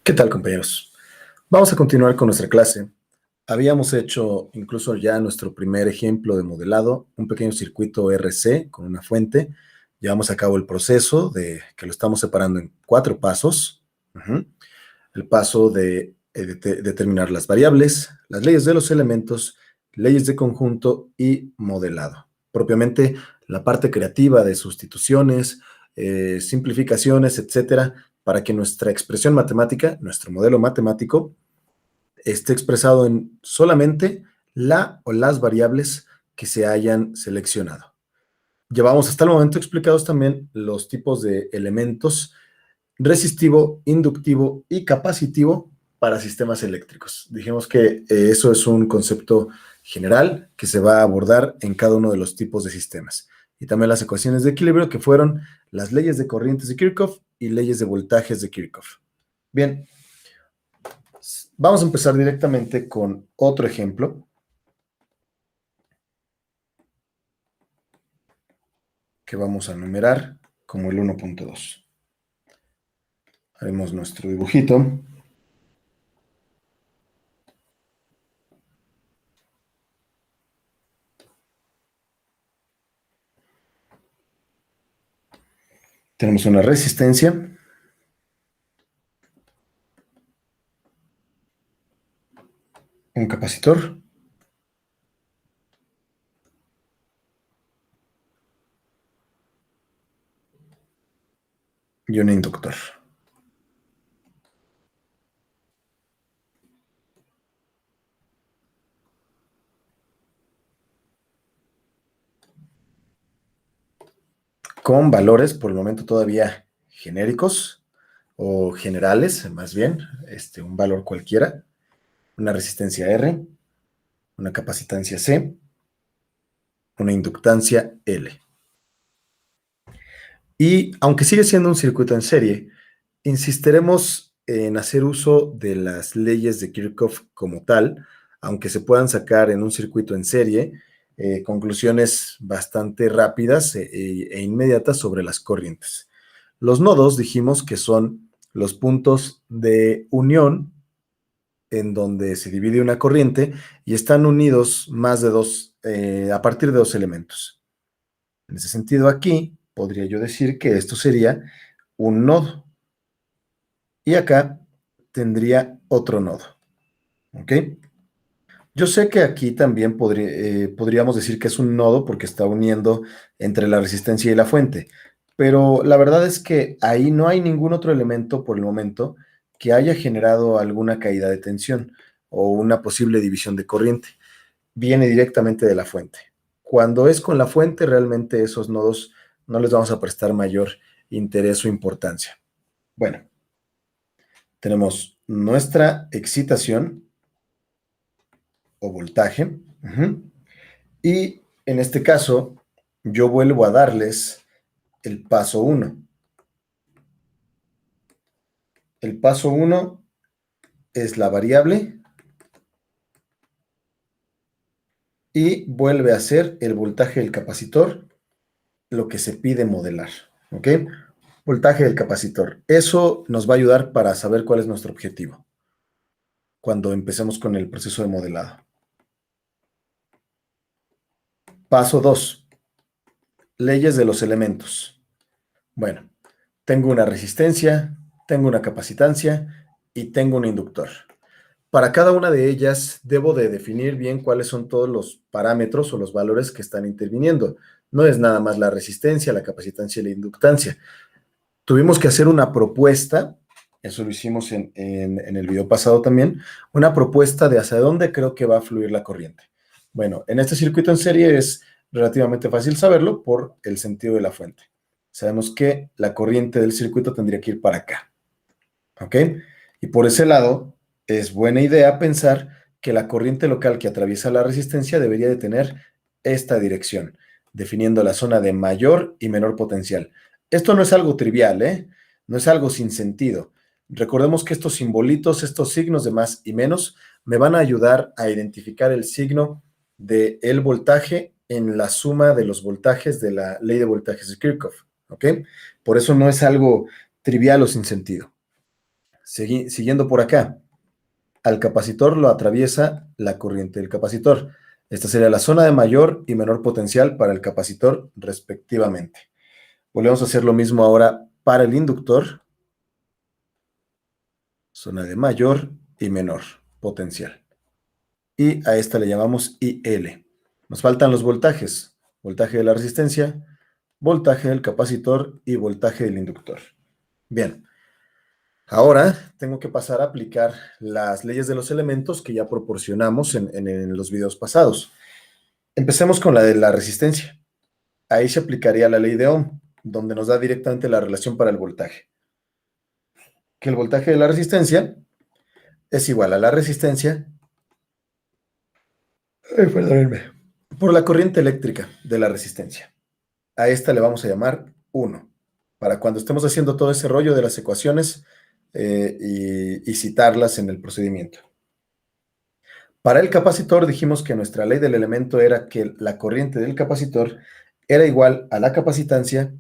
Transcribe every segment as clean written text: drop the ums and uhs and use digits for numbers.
¿Qué tal, compañeros? Vamos a continuar con nuestra clase. Habíamos hecho incluso ya nuestro primer ejemplo de modelado, un pequeño circuito RC con una fuente. Llevamos a cabo el proceso de que lo estamos separando en 4 pasos. El paso de determinar las variables, las leyes de los elementos, leyes de conjunto y modelado. Propiamente la parte creativa de sustituciones, simplificaciones, etcétera, para que nuestra expresión matemática, nuestro modelo matemático, esté expresado en solamente la o las variables que se hayan seleccionado. Llevamos hasta el momento explicados también los tipos de elementos resistivo, inductivo y capacitivo para sistemas eléctricos. Dijimos que eso es un concepto general que se va a abordar en cada uno de los tipos de sistemas. Y también las ecuaciones de equilibrio, que fueron las leyes de corrientes de Kirchhoff y leyes de voltajes de Kirchhoff. Bien, vamos a empezar directamente con otro ejemplo que vamos a numerar como el 1.2. Haremos nuestro dibujito. Tenemos una resistencia, un capacitor y un inductor. Con valores por el momento todavía genéricos o generales, más bien, un valor cualquiera, una resistencia R, una capacitancia C, una inductancia L. Y aunque sigue siendo un circuito en serie, insistiremos en hacer uso de las leyes de Kirchhoff como tal, aunque se puedan sacar en un circuito en serie conclusiones bastante rápidas e inmediatas sobre las corrientes. Los nodos dijimos que son los puntos de unión en donde se divide una corriente y están unidos más de a partir de 2 elementos. En ese sentido, aquí podría yo decir que esto sería un nodo. Y acá tendría otro nodo. ¿Ok? Yo sé que aquí también podríamos decir que es un nodo porque está uniendo entre la resistencia y la fuente, pero la verdad es que ahí no hay ningún otro elemento por el momento que haya generado alguna caída de tensión o una posible división de corriente. Viene directamente de la fuente. Cuando es con la fuente, realmente esos nodos no les vamos a prestar mayor interés o importancia. Bueno, tenemos nuestra excitación o voltaje. Y en este caso, yo vuelvo a darles el paso 1. El paso 1 es la variable y vuelve a ser el voltaje del capacitor, lo que se pide modelar. ¿Ok? Voltaje del capacitor. Eso nos va a ayudar para saber cuál es nuestro objetivo cuando empecemos con el proceso de modelado. Paso 2. Leyes de los elementos. Bueno, tengo una resistencia, tengo una capacitancia y tengo un inductor. Para cada una de ellas debo de definir bien cuáles son todos los parámetros o los valores que están interviniendo. No es nada más la resistencia, la capacitancia y la inductancia. Tuvimos que hacer una propuesta, eso lo hicimos en el video pasado también, una propuesta de hacia dónde creo que va a fluir la corriente. Bueno, en este circuito en serie es relativamente fácil saberlo por el sentido de la fuente. Sabemos que la corriente del circuito tendría que ir para acá. ¿Ok? Y por ese lado, es buena idea pensar que la corriente local que atraviesa la resistencia debería de tener esta dirección, definiendo la zona de mayor y menor potencial. Esto no es algo trivial, ¿eh? No es algo sin sentido. Recordemos que estos simbolitos, estos signos de más y menos, me van a ayudar a identificar el signo del voltaje en la suma de los voltajes de la ley de voltajes de Kirchhoff, ¿ok? Por eso no es algo trivial o sin sentido. Siguiendo por acá, al capacitor lo atraviesa la corriente del capacitor. Esta sería la zona de mayor y menor potencial para el capacitor respectivamente. Volvemos a hacer lo mismo ahora para el inductor. Zona de mayor y menor potencial. Y a esta le llamamos IL. Nos faltan los voltajes. Voltaje de la resistencia, voltaje del capacitor y voltaje del inductor. Bien. Ahora tengo que pasar a aplicar las leyes de los elementos que ya proporcionamos en los videos pasados. Empecemos con la de la resistencia. Ahí se aplicaría la ley de Ohm, donde nos da directamente la relación para el voltaje. Que el voltaje de la resistencia es igual a la resistencia, perdónenme, por la corriente eléctrica de la resistencia. A esta le vamos a llamar 1, para cuando estemos haciendo todo ese rollo de las ecuaciones y citarlas en el procedimiento. Para el capacitor dijimos que nuestra ley del elemento era que la corriente del capacitor era igual a la capacitancia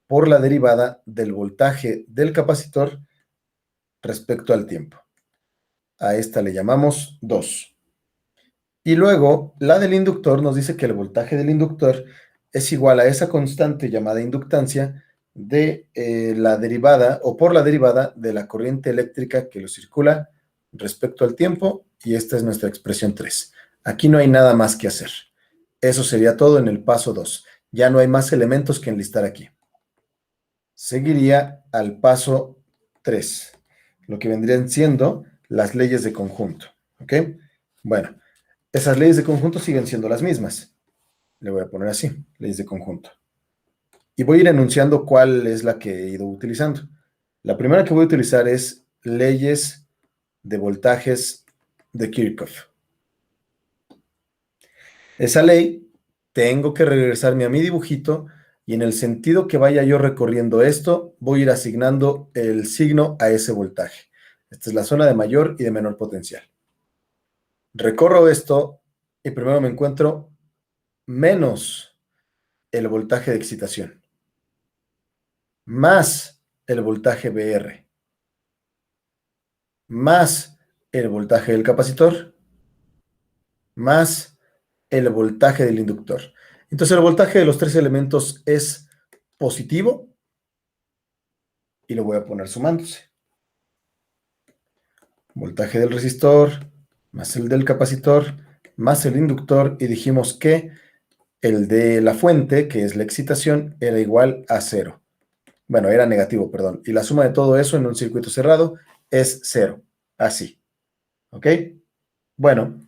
por la derivada del voltaje del capacitor respecto al tiempo. A esta le llamamos 2. Y luego la del inductor nos dice que el voltaje del inductor es igual a esa constante llamada inductancia de la derivada o por la derivada de la corriente eléctrica que lo circula respecto al tiempo, y esta es nuestra expresión 3. Aquí no hay nada más que hacer. Eso sería todo en el paso 2. Ya no hay más elementos que enlistar aquí. Seguiría al paso 3, lo que vendrían siendo las leyes de conjunto. ¿Ok? Bueno, esas leyes de conjunto siguen siendo las mismas. Le voy a poner así, leyes de conjunto. Y voy a ir enunciando cuál es la que he ido utilizando. La primera que voy a utilizar es leyes de voltajes de Kirchhoff. Esa ley, tengo que regresarme a mi dibujito y en el sentido que vaya yo recorriendo esto, voy a ir asignando el signo a ese voltaje. Esta es la zona de mayor y de menor potencial. Recorro esto y primero me encuentro menos el voltaje de excitación, más el voltaje VR, más el voltaje del capacitor, más el voltaje del inductor. Entonces el voltaje de los tres elementos es positivo y lo voy a poner sumándose. Voltaje del resistor más el del capacitor más el inductor, y dijimos que el de la fuente, que es la excitación, era igual a 0. Bueno, era negativo, perdón. Y la suma de todo eso en un circuito cerrado es 0. Así. ¿Ok? Bueno,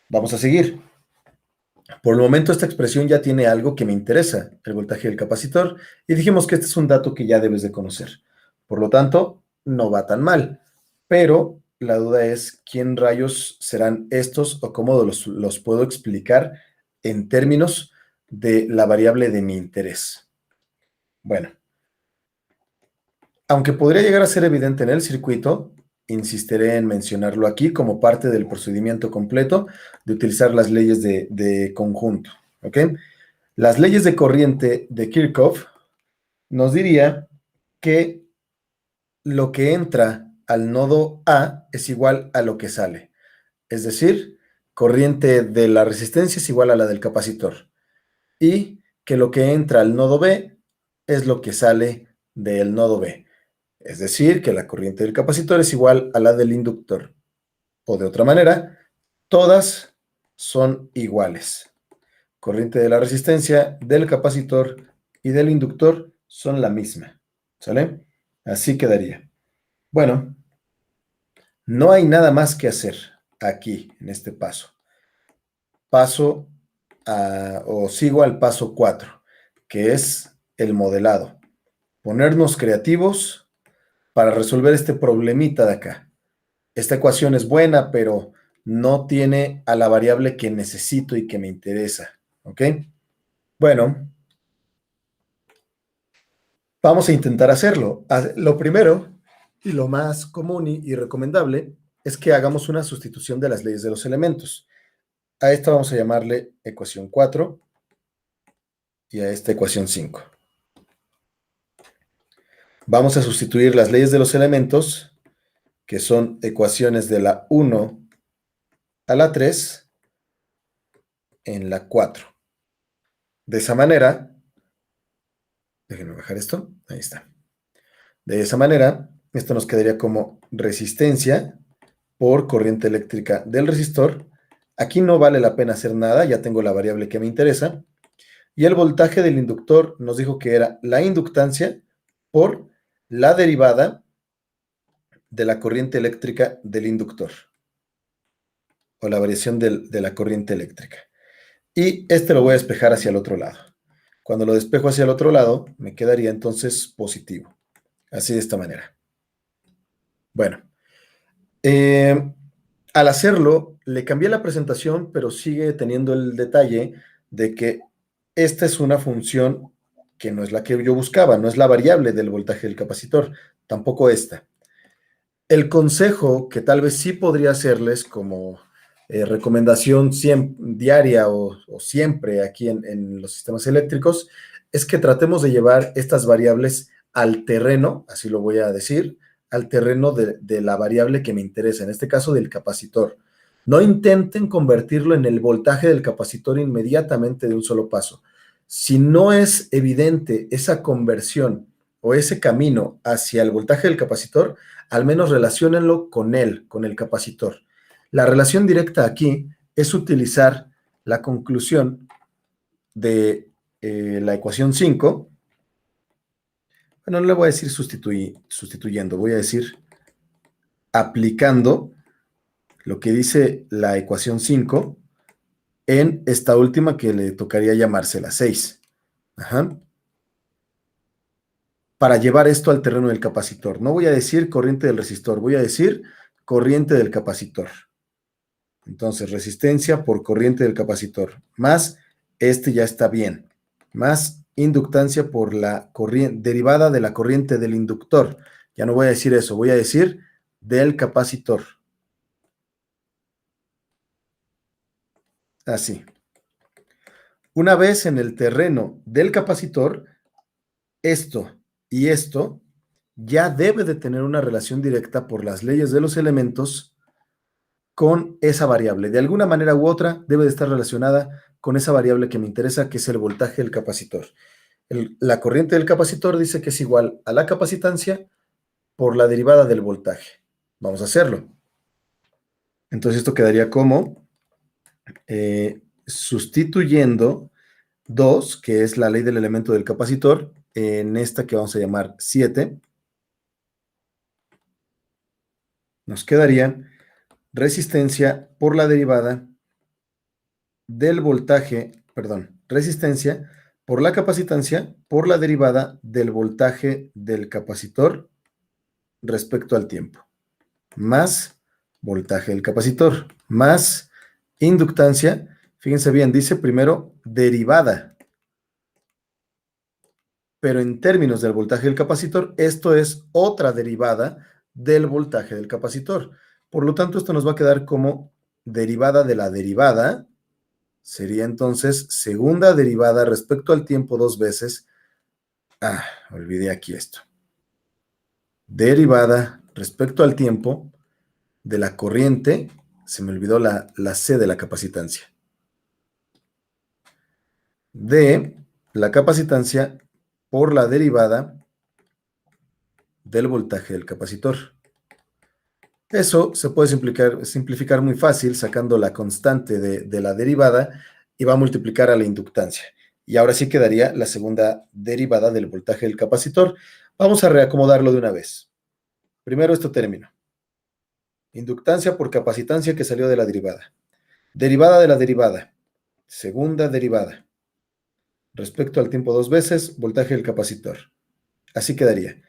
vamos a seguir. Por el momento esta expresión ya tiene algo que me interesa, el voltaje del capacitor, y dijimos que este es un dato que ya debes de conocer. Por lo tanto, no va tan mal. Pero la duda es quién rayos serán estos o cómo los puedo explicar en términos de la variable de mi interés. Bueno, aunque podría llegar a ser evidente en el circuito, insistiré en mencionarlo aquí como parte del procedimiento completo de utilizar las leyes de conjunto. ¿Ok? Las leyes de corriente de Kirchhoff nos diría que lo que entra al nodo A es igual a lo que sale. Es decir, corriente de la resistencia es igual a la del capacitor. Y que lo que entra al nodo B es lo que sale del nodo B. Es decir, que la corriente del capacitor es igual a la del inductor. O de otra manera, todas son iguales. Corriente de la resistencia, del capacitor y del inductor son la misma. ¿Sale? Así quedaría. Bueno, no hay nada más que hacer aquí, en este paso. Paso o sigo al paso 4, que es el modelado. Ponernos creativos para resolver este problemita de acá. Esta ecuación es buena, pero no tiene a la variable que necesito y que me interesa. ¿Ok? Bueno, vamos a intentar hacerlo. Lo primero, y lo más común y recomendable, es que hagamos una sustitución de las leyes de los elementos. A esta vamos a llamarle ecuación 4 y a esta ecuación 5. Vamos a sustituir las leyes de los elementos que son ecuaciones de la 1 a la 3 en la 4. De esa manera, déjenme bajar esto, ahí está. De esa manera, esto nos quedaría como resistencia por corriente eléctrica del resistor. Aquí no vale la pena hacer nada, ya tengo la variable que me interesa. Y el voltaje del inductor nos dijo que era la inductancia por la derivada de la corriente eléctrica del inductor, o la variación de la corriente eléctrica. Y este lo voy a despejar hacia el otro lado. Cuando lo despejo hacia el otro lado, me quedaría entonces positivo. Así de esta manera. Bueno, al hacerlo, le cambié la presentación, pero sigue teniendo el detalle de que esta es una función que no es la que yo buscaba, no es la variable del voltaje del capacitor, tampoco esta. El consejo que tal vez sí podría hacerles como recomendación diaria o siempre aquí en los sistemas eléctricos es que tratemos de llevar estas variables al terreno, así lo voy a decir, al terreno de la variable que me interesa, en este caso del capacitor. No intenten convertirlo en el voltaje del capacitor inmediatamente de un solo paso. Si no es evidente esa conversión o ese camino hacia el voltaje del capacitor, al menos relaciónenlo con él, con el capacitor. La relación directa aquí es utilizar la conclusión de la ecuación 5. Bueno, no le voy a decir sustituyendo, voy a decir aplicando lo que dice la ecuación 5 en esta última que le tocaría llamarse la 6. Ajá. Para llevar esto al terreno del capacitor. No voy a decir corriente del resistor, voy a decir corriente del capacitor. Entonces, resistencia por corriente del capacitor, más este ya está bien, más inductancia por la corriente derivada de la corriente del inductor. Ya no voy a decir eso, voy a decir del capacitor. Así. Una vez en el terreno del capacitor, esto y esto ya debe de tener una relación directa por las leyes de los elementos con esa variable. De alguna manera u otra debe de estar relacionada con esa variable que me interesa, que es el voltaje del capacitor. La corriente del capacitor dice que es igual a la capacitancia por la derivada del voltaje. Vamos a hacerlo. Entonces esto quedaría como sustituyendo 2, que es la ley del elemento del capacitor, en esta que vamos a llamar 7, nos quedaría resistencia por la derivada del voltaje, perdón, resistencia por la capacitancia por la derivada del voltaje del capacitor respecto al tiempo, más voltaje del capacitor, más inductancia. Fíjense bien, dice primero derivada, pero en términos del voltaje del capacitor, esto es otra derivada del voltaje del capacitor. Por lo tanto, esto nos va a quedar como derivada de la derivada. Sería entonces segunda derivada respecto al tiempo dos veces. Olvidé aquí esto. Derivada respecto al tiempo de la corriente, se me olvidó la C de la capacitancia, de la capacitancia por la derivada del voltaje del capacitor. Eso se puede simplificar muy fácil sacando la constante de la derivada y va a multiplicar a la inductancia. Y ahora sí quedaría la segunda derivada del voltaje del capacitor. Vamos a reacomodarlo de una vez. Primero este término. Inductancia por capacitancia que salió de la derivada. Derivada de la derivada. Segunda derivada. Respecto al tiempo dos veces, voltaje del capacitor. Así quedaría.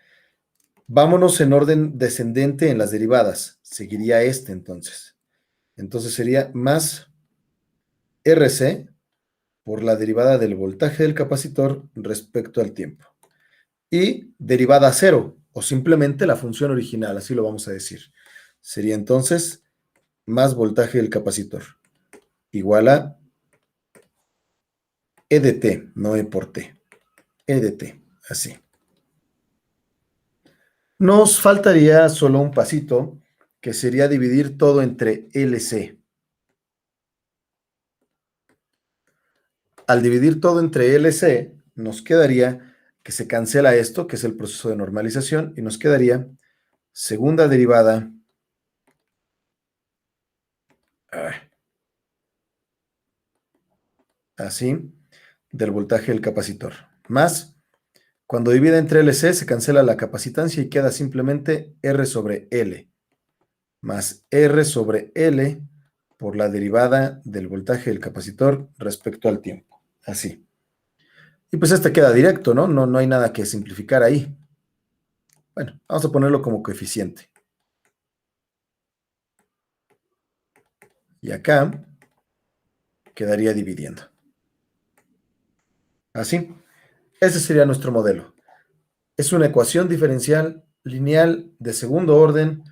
Vámonos en orden descendente en las derivadas. Seguiría este entonces. Entonces sería más RC por la derivada del voltaje del capacitor respecto al tiempo. Y derivada a cero, o simplemente la función original, así lo vamos a decir. Sería entonces más voltaje del capacitor, igual a E de T, no E por T. E de T, así. Nos faltaría solo un pasito que sería dividir todo entre LC. Al dividir todo entre LC, nos quedaría que se cancela esto, que es el proceso de normalización, y nos quedaría segunda derivada así, del voltaje del capacitor, más, cuando divide entre LC se cancela la capacitancia y queda simplemente R sobre L, más R sobre L por la derivada del voltaje del capacitor respecto al tiempo, así. Y pues este queda directo, ¿no? No hay nada que simplificar ahí. Bueno, vamos a ponerlo como coeficiente. Y acá quedaría dividiendo. Así. Ese sería nuestro modelo. Es una ecuación diferencial lineal de segundo orden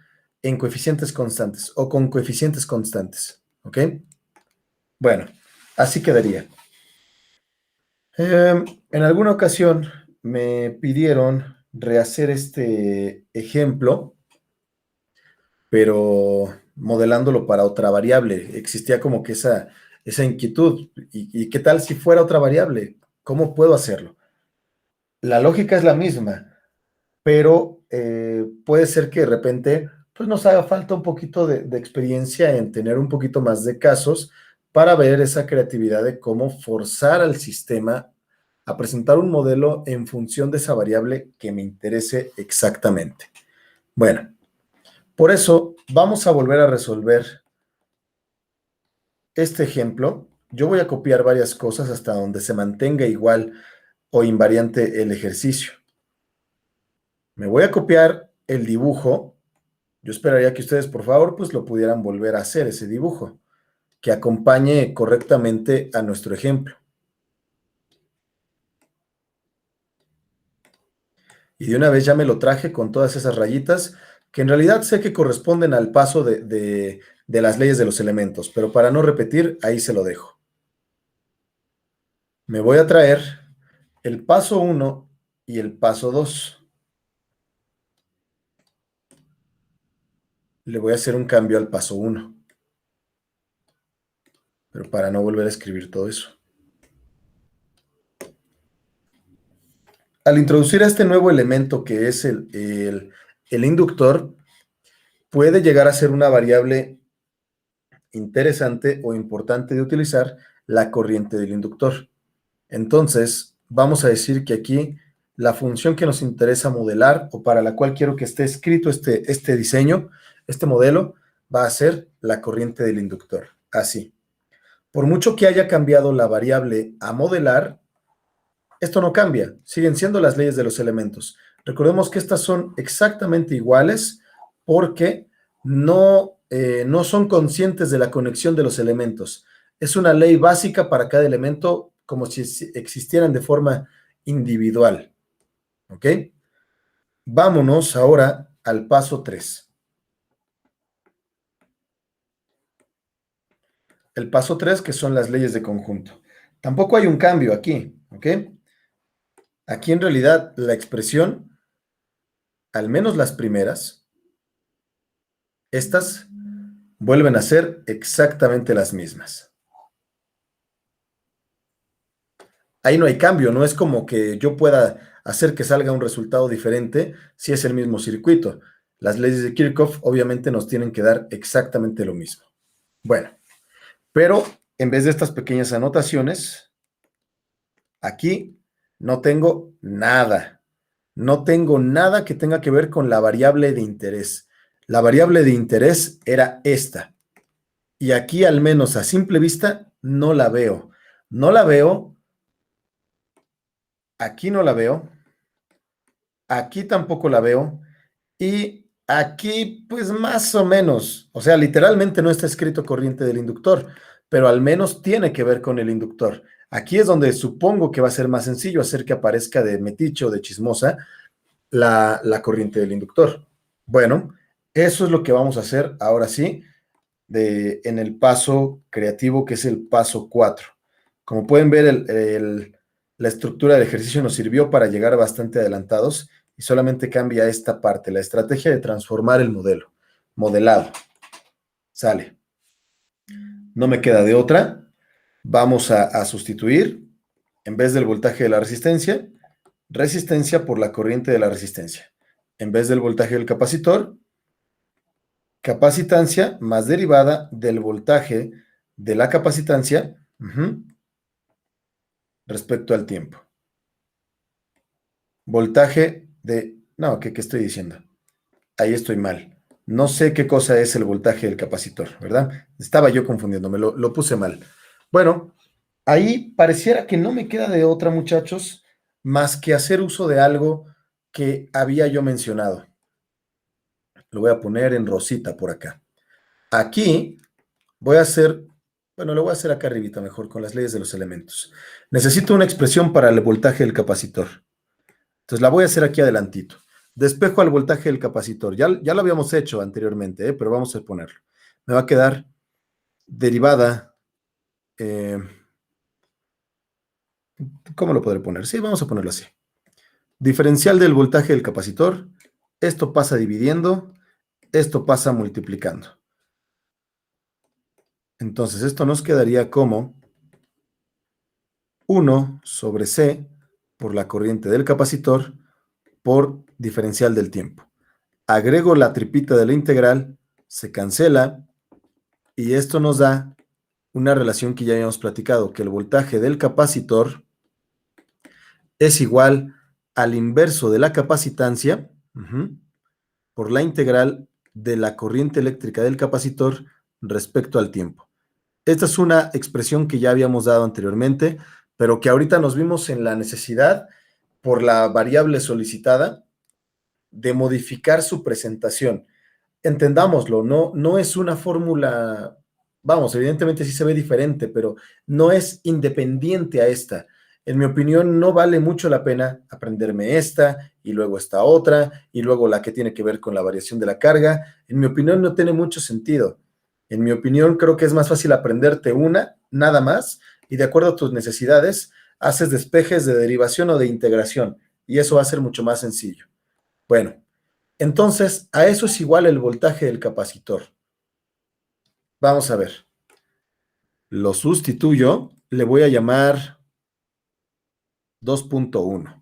en coeficientes constantes o con coeficientes constantes. ¿Ok? Bueno, así quedaría. En alguna ocasión me pidieron rehacer este ejemplo, pero modelándolo para otra variable. Existía como que esa inquietud. ¿Y qué tal si fuera otra variable? ¿Cómo puedo hacerlo? La lógica es la misma, pero puede ser que de repente pues nos haga falta un poquito de experiencia en tener un poquito más de casos para ver esa creatividad de cómo forzar al sistema a presentar un modelo en función de esa variable que me interese exactamente. Bueno, por eso vamos a volver a resolver este ejemplo. Yo voy a copiar varias cosas hasta donde se mantenga igual o invariante el ejercicio. Me voy a copiar el dibujo. Yo esperaría que ustedes, por favor, pues lo pudieran volver a hacer, ese dibujo, que acompañe correctamente a nuestro ejemplo. Y de una vez ya me lo traje con todas esas rayitas, que en realidad sé que corresponden al paso de las leyes de los elementos, pero para no repetir, ahí se lo dejo. Me voy a traer el paso 1 y el paso 2. Le voy a hacer un cambio al paso 1, pero para no volver a escribir todo eso. Al introducir a este nuevo elemento que es el inductor, puede llegar a ser una variable interesante o importante de utilizar, la corriente del inductor. Entonces, vamos a decir que aquí la función que nos interesa modelar o para la cual quiero que esté escrito este diseño, este modelo, va a ser la corriente del inductor. Así. Por mucho que haya cambiado la variable a modelar, esto no cambia, siguen siendo las leyes de los elementos. Recordemos que estas son exactamente iguales porque no son conscientes de la conexión de los elementos. Es una ley básica para cada elemento como si existieran de forma individual. ¿Ok? Vámonos ahora al paso 3. El paso 3, que son las leyes de conjunto. Tampoco hay un cambio aquí, ¿ok? Aquí en realidad la expresión, al menos las primeras, estas vuelven a ser exactamente las mismas. Ahí no hay cambio, no es como que yo pueda hacer que salga un resultado diferente si es el mismo circuito. Las leyes de Kirchhoff obviamente nos tienen que dar exactamente lo mismo. Bueno, pero en vez de estas pequeñas anotaciones, aquí no tengo nada. No tengo nada que tenga que ver con la variable de interés. La variable de interés era esta. Y aquí, al menos a simple vista, no la veo. No la veo. Aquí no la veo. Aquí tampoco la veo. Y aquí, pues más o menos. O sea, literalmente no está escrito corriente del inductor, pero al menos tiene que ver con el inductor. Aquí es donde supongo que va a ser más sencillo hacer que aparezca de metiche o de chismosa la corriente del inductor. Bueno, eso es lo que vamos a hacer ahora sí en el paso creativo, que es el paso 4. Como pueden ver, la estructura del ejercicio nos sirvió para llegar bastante adelantados y solamente cambia esta parte, la estrategia de transformar el modelo. modelado. Sale. No me queda de otra. Vamos a sustituir, en vez del voltaje de la resistencia, resistencia por la corriente de la resistencia. En vez del voltaje del capacitor, capacitancia más derivada del voltaje de la capacitancia respecto al tiempo. Voltaje de... No, ¿qué estoy diciendo? Ahí estoy mal. No sé qué cosa es el voltaje del capacitor, ¿verdad? Estaba yo confundiéndome, lo puse mal. Bueno, ahí pareciera que no me queda de otra, muchachos, más que hacer uso de algo que había yo mencionado. Lo voy a poner en rosita por acá. Aquí voy a hacer, bueno, lo voy a hacer acá arribita mejor, con las leyes de los elementos. Necesito una expresión para el voltaje del capacitor. Entonces la voy a hacer aquí adelantito. Despejo al voltaje del capacitor. Ya lo habíamos hecho anteriormente, pero vamos a ponerlo. Me va a quedar derivada. ¿Cómo lo podré poner? Sí, vamos a ponerlo así. Diferencial del voltaje del capacitor. Esto pasa dividiendo. Esto pasa multiplicando. Entonces esto nos quedaría como 1 sobre C por la corriente del capacitor por diferencial del tiempo. Agrego la tripita de la integral, se cancela, y esto nos da una relación que ya habíamos platicado, que el voltaje del capacitor es igual al inverso de la capacitancia por la integral de la corriente eléctrica del capacitor respecto al tiempo. Esta es una expresión que ya habíamos dado anteriormente, pero que ahorita nos vimos en la necesidad, por la variable solicitada, de modificar su presentación. Entendámoslo, no es una fórmula, vamos, evidentemente sí se ve diferente, pero no es independiente a esta. En mi opinión, no vale mucho la pena aprenderme esta, y luego esta otra, y luego la que tiene que ver con la variación de la carga. En mi opinión, no tiene mucho sentido. En mi opinión, creo que es más fácil aprenderte una, nada más, y de acuerdo a tus necesidades, haces despejes de derivación o de integración, y eso va a ser mucho más sencillo. Bueno, entonces, a eso es igual el voltaje del capacitor. Vamos a ver. Lo sustituyo, le voy a llamar 2.1.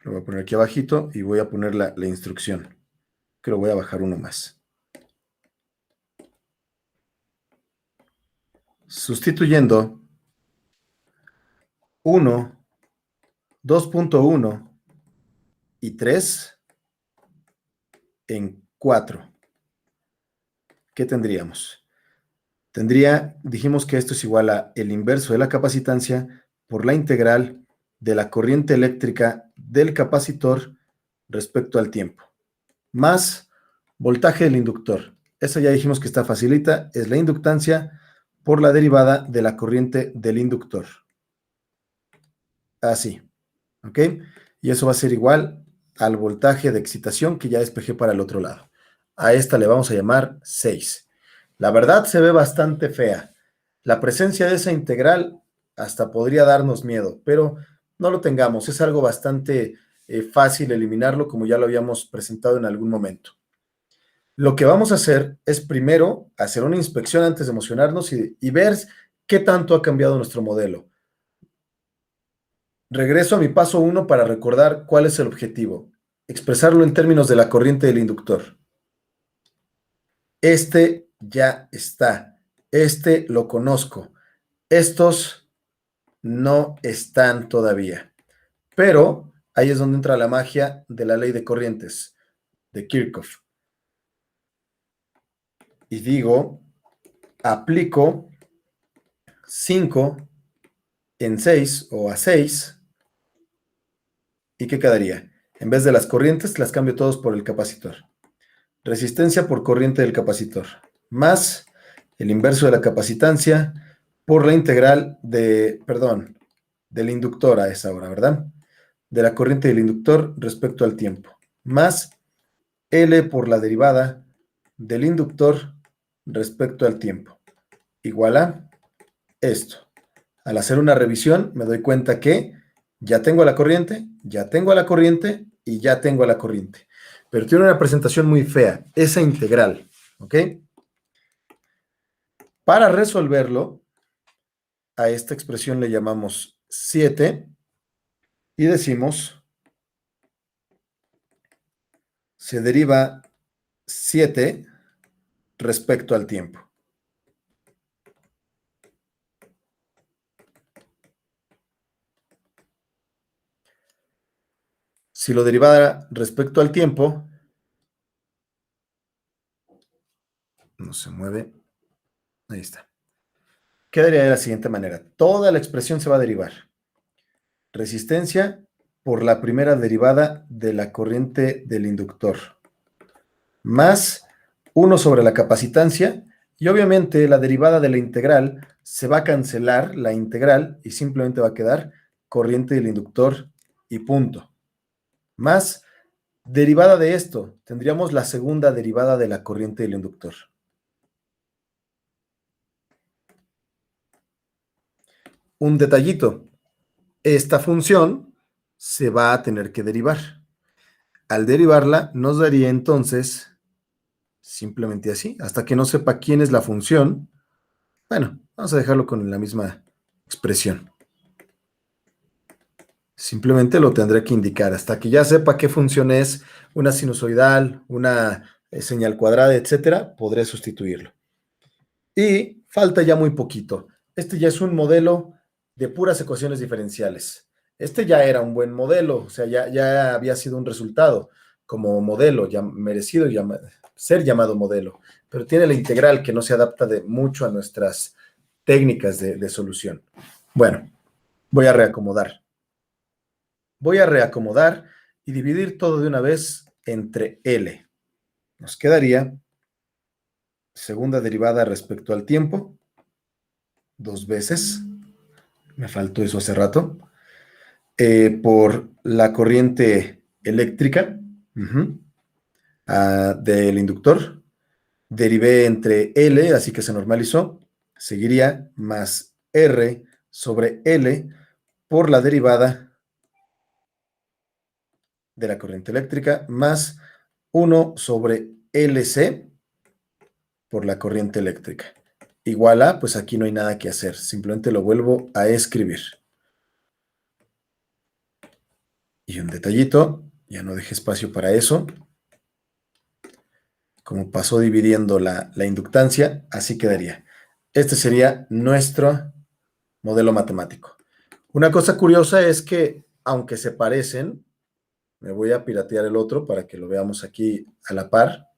Lo voy a poner aquí abajito y voy a poner la instrucción. Que lo voy a bajar uno más. Sustituyendo 1, 2.1 y 3 en 4. ¿Qué tendríamos? Dijimos que esto es igual a el inverso de la capacitancia por la integral de la corriente eléctrica del capacitor respecto al tiempo, más voltaje del inductor. Eso ya dijimos que está facilita, es la inductancia por la derivada de la corriente del inductor. Así, ¿ok? Y eso va a ser igual al voltaje de excitación que ya despejé para el otro lado. A esta le vamos a llamar 6. La verdad se ve bastante fea. La presencia de esa integral hasta podría darnos miedo, pero no lo tengamos. Es algo bastante fácil eliminarlo, como ya lo habíamos presentado en algún momento. Lo que vamos a hacer es primero hacer una inspección antes de emocionarnos y ver qué tanto ha cambiado nuestro modelo. Regreso a mi paso 1 para recordar cuál es el objetivo. Expresarlo en términos de la corriente del inductor. Este ya está. Este lo conozco. Estos no están todavía. Pero ahí es donde entra la magia de la ley de corrientes de Kirchhoff. Y digo, aplico 5 en 6 o a 6. ¿Y qué quedaría? En vez de las corrientes, las cambio todos por el capacitor. Resistencia por corriente del capacitor, más el inverso de la capacitancia por la integral del inductor a esa hora, ¿verdad? De la corriente del inductor respecto al tiempo, más L por la derivada del inductor respecto al tiempo, igual a esto. Al hacer una revisión me doy cuenta que ya tengo la corriente, ya tengo la corriente y ya tengo la corriente. Pero tiene una presentación muy fea, esa integral, ¿ok? Para resolverlo, a esta expresión le llamamos 7 y decimos, se deriva 7 respecto al tiempo. Si lo derivara respecto al tiempo, no se mueve, ahí está. Quedaría de la siguiente manera. Toda la expresión se va a derivar. Resistencia por la primera derivada de la corriente del inductor, más 1 sobre la capacitancia, y obviamente la derivada de la integral se va a cancelar la integral y simplemente va a quedar corriente del inductor y punto. Más derivada de esto, tendríamos la segunda derivada de la corriente del inductor. Un detallito, esta función se va a tener que derivar. Al derivarla nos daría entonces simplemente así, hasta que no sepa quién es la función. Bueno, vamos a dejarlo con la misma expresión. Simplemente lo tendré que indicar hasta que ya sepa qué función es una sinusoidal, una señal cuadrada, etcétera, podré sustituirlo. Y falta ya muy poquito. Este ya es un modelo de puras ecuaciones diferenciales. Este ya era un buen modelo, o sea, ya había sido un resultado como modelo, ya merecido ser llamado modelo, pero tiene la integral que no se adapta de mucho a nuestras técnicas de solución. Bueno, voy a reacomodar. Voy a reacomodar y dividir todo de una vez entre L. Nos quedaría segunda derivada respecto al tiempo, 2 veces, me faltó eso hace rato, por la corriente eléctrica del inductor. Derivé entre L, así que se normalizó, seguiría más R sobre L por la derivada de la corriente eléctrica, más 1 sobre LC por la corriente eléctrica. Igual a, pues aquí no hay nada que hacer, simplemente lo vuelvo a escribir. Y un detallito, ya no dejé espacio para eso. Como pasó dividiendo la inductancia, así quedaría. Este sería nuestro modelo matemático. Una cosa curiosa es que, aunque se parecen, me voy a piratear el otro para que lo veamos aquí a la par,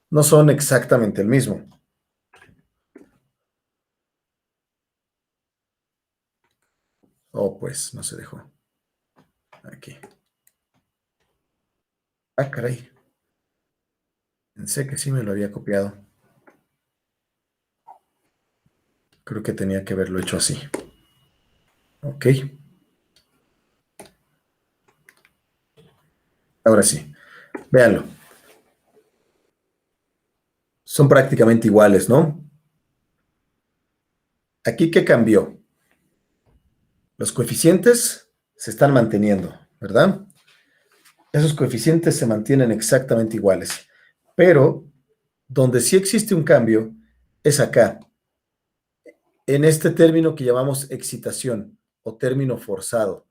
no son exactamente el mismo. Oh, pues, no se dejó. Aquí. Ah, caray. Pensé que sí me lo había copiado. Creo que tenía que haberlo hecho así. Ok. Ahora sí. Véanlo. Son prácticamente iguales, ¿no? Aquí, ¿qué cambió? Los coeficientes se están manteniendo, ¿verdad? Esos coeficientes se mantienen exactamente iguales. Pero donde sí existe un cambio es acá, en este término que llamamos excitación o término forzado.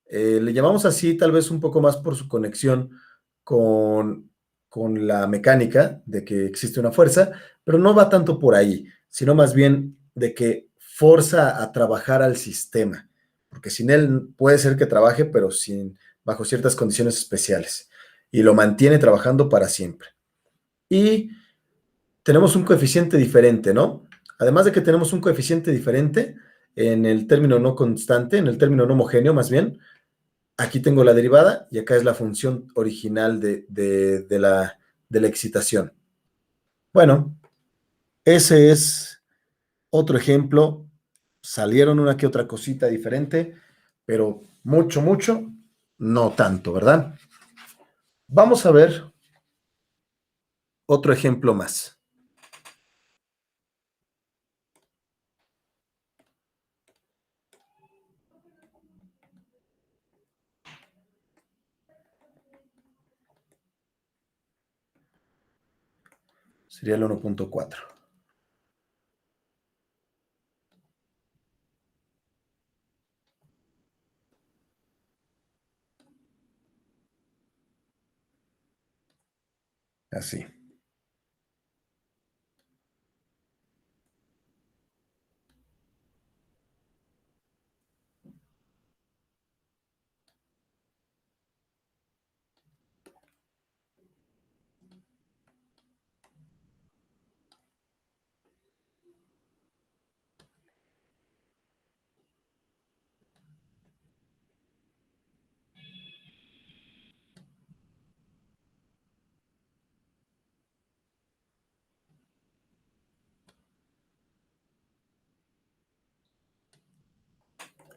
Le llamamos así tal vez un poco más por su conexión con, con la mecánica de que existe una fuerza, pero no va tanto por ahí, sino más bien de que forza a trabajar al sistema, porque sin él puede ser que trabaje, pero bajo ciertas condiciones especiales, y lo mantiene trabajando para siempre. Y tenemos un coeficiente diferente, ¿no? Además de que tenemos un coeficiente diferente en el término no constante, en el término no homogéneo más bien, aquí tengo la derivada y acá es la función original de la excitación. Bueno, ese es otro ejemplo. Salieron una que otra cosita diferente, pero mucho, mucho, no tanto, ¿verdad? Vamos a ver Otro ejemplo más. Sería el 1.4. Así.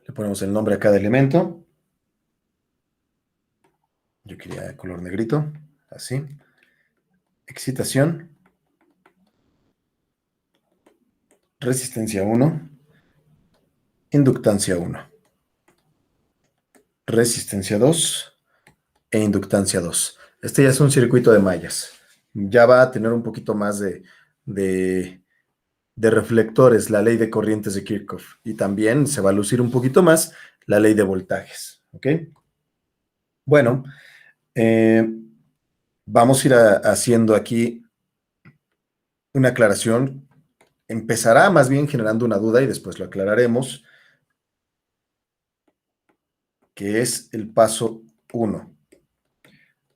Le ponemos el nombre a cada elemento. Yo quería de color negrito. Así. Excitación. Resistencia 1. Inductancia 1. Resistencia 2 e inductancia 2. Este ya es un circuito de mallas. Ya va a tener un poquito más de, de reflectores, la ley de corrientes de Kirchhoff. Y también se va a lucir un poquito más la ley de voltajes. ¿Ok? Bueno, vamos a ir haciendo aquí una aclaración. Empezará más bien generando una duda y después lo aclararemos, que es el paso 1.